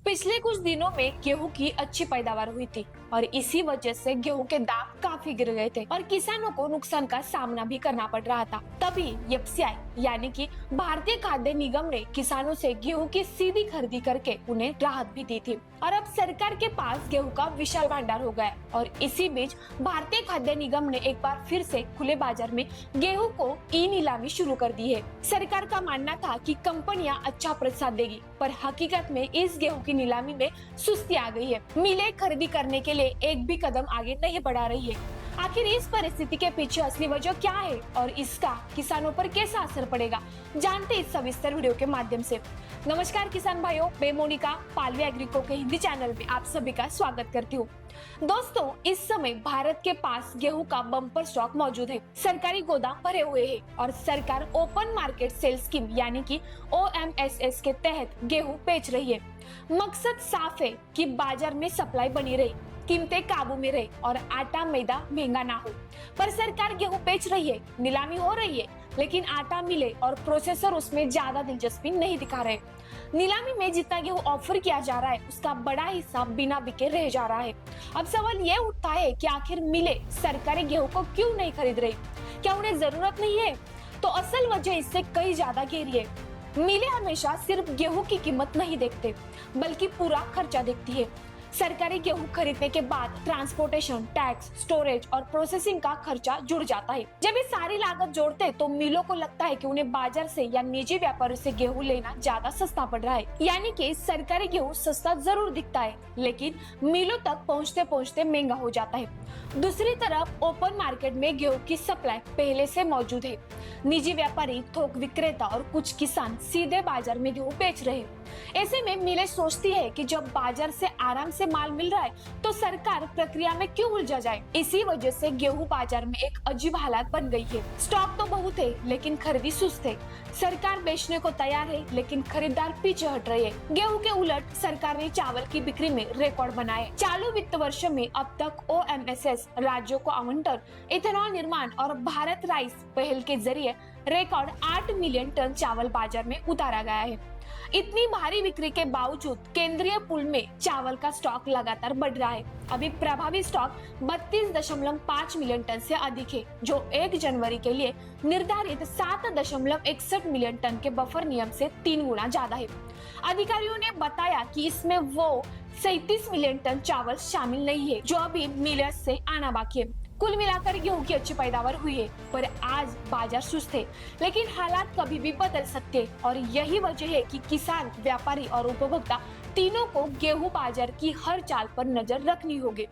पिछले कुछ दिनों में गेहूं की अच्छी पैदावार हुई थी और इसी वजह से गेहूं के दाम काफी गिर गए थे और किसानों को नुकसान का सामना भी करना पड़ रहा था। तभी एफसीआई यानी कि भारतीय खाद्य निगम ने किसानों से गेहूं की सीधी खरीदी करके उन्हें राहत भी दी थी और अब सरकार के पास गेहूं का विशाल भंडार हो गया और इसी बीच भारतीय खाद्य निगम ने एक बार फिर से खुले बाजार में गेहूं को ई नीलामी शुरू कर दी है। सरकार का मानना था कि कंपनियां अच्छा प्रतिशत देगी, पर हकीकत में इस गेहूं की नीलामी में सुस्ती आ गई है। मिलें खरीदी करने के लिए एक भी कदम आगे नहीं बढ़ा रही है। आखिर इस परिस्थिति के पीछे असली वजह क्या है और इसका किसानों पर कैसा असर पड़ेगा, जानते इस सविस्तर वीडियो के माध्यम से। नमस्कार किसान भाइयों, मैं मोनिका पालवे एग्रीको के हिंदी चैनल में आप सभी का स्वागत करती हूँ। दोस्तों, इस समय भारत के पास गेहूं का बम्पर स्टॉक मौजूद है। सरकारी गोदाम भरे हुए हैं और सरकार ओपन मार्केट सेल स्कीम यानी कि OMSS के तहत गेहूं बेच रही है। मकसद साफ है कि बाजार में सप्लाई बनी रहे, कीमतें काबू में रहे और आटा मैदा महंगा ना हो। पर सरकार गेहूं बेच रही है, नीलामी हो रही है, लेकिन आटा मिले और प्रोसेसर उसमें ज्यादा दिलचस्पी नहीं दिखा रहे। नीलामी में जितना गेहूं ऑफर किया जा रहा है उसका बड़ा हिस्सा बिना बिके रह जा रहा है। अब सवाल ये उठता है कि आखिर मिले सरकारी गेहूं को क्यों नहीं खरीद रही? क्या उन्हें जरूरत नहीं है? तो असल वजह इससे कई ज्यादा गहरी है। मिले हमेशा सिर्फ गेहूं की कीमत नहीं देखते, बल्कि पूरा खर्चा देखती है। सरकारी गेहूं खरीदने के बाद ट्रांसपोर्टेशन, टैक्स, स्टोरेज और प्रोसेसिंग का खर्चा जुड़ जाता है। जब ये सारी लागत जोड़ते तो मिलों को लगता है कि उन्हें बाजार से या निजी व्यापारियों से गेहूं लेना ज्यादा सस्ता पड़ रहा है। यानी कि सरकारी गेहूं सस्ता जरूर दिखता है, लेकिन मिलों तक पहुंचते पहुंचते महंगा हो जाता है। दूसरी तरफ ओपन मार्केट में गेहूं की सप्लाई पहले से मौजूद है। निजी व्यापारी, थोक विक्रेता और कुछ किसान सीधे बाजार में गेहूं बेच रहे हैं। ऐसे में मिलें सोचती है कि जब बाजार से आराम से माल मिल रहा है तो सरकार प्रक्रिया में क्यों उलझा जाए। इसी वजह से गेहूं बाजार में एक अजीब हालत बन गई है। स्टॉक तो बहुत है, लेकिन खरीदी सुस्त है। सरकार बेचने को तैयार है, लेकिन खरीदार पीछे हट रहे हैं। गेहूं के उलट सरकार ने चावल की बिक्री में रिकॉर्ड बनाए। चालू वित्त वर्ष में अब तक OMSS राज्यों को आवंटन, इथेनॉल निर्माण और भारत राइस पहल के जरिए रिकॉर्ड 8 मिलियन टन चावल बाजार में उतारा गया है। इतनी भारी बिक्री के बावजूद केंद्रीय पूल में चावल का स्टॉक लगातार बढ़ रहा है। अभी प्रभावी स्टॉक 32.5 मिलियन टन से अधिक है, जो 1 जनवरी के लिए निर्धारित 7.61 मिलियन टन के बफर नियम से 3 गुना ज्यादा है। अधिकारियों ने बताया कि इसमें वो 37 मिलियन टन चावल शामिल नहीं है, जो अभी मिलर्स से आना बाकी है। कुल मिलाकर गेहूं की अच्छी पैदावार हुई है, पर आज बाजार सुस्त है। लेकिन हालात कभी भी बदल सकते हैं और यही वजह है कि किसान, व्यापारी और उपभोक्ता तीनों को गेहूं बाजार की हर चाल पर नजर रखनी होगी,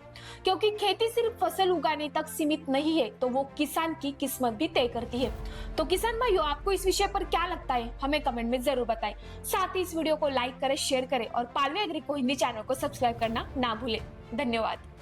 क्योंकि खेती सिर्फ फसल उगाने तक सीमित नहीं है, तो वो किसान की किस्मत भी तय करती है। तो किसान भाइयों, आपको इस विषय पर क्या लगता है, हमें कमेंट में जरूर बताएं। साथ ही इस वीडियो को लाइक करें, शेयर करें और पालवे एग्री को हिंदी चैनल को सब्सक्राइब करना ना भूलें। धन्यवाद।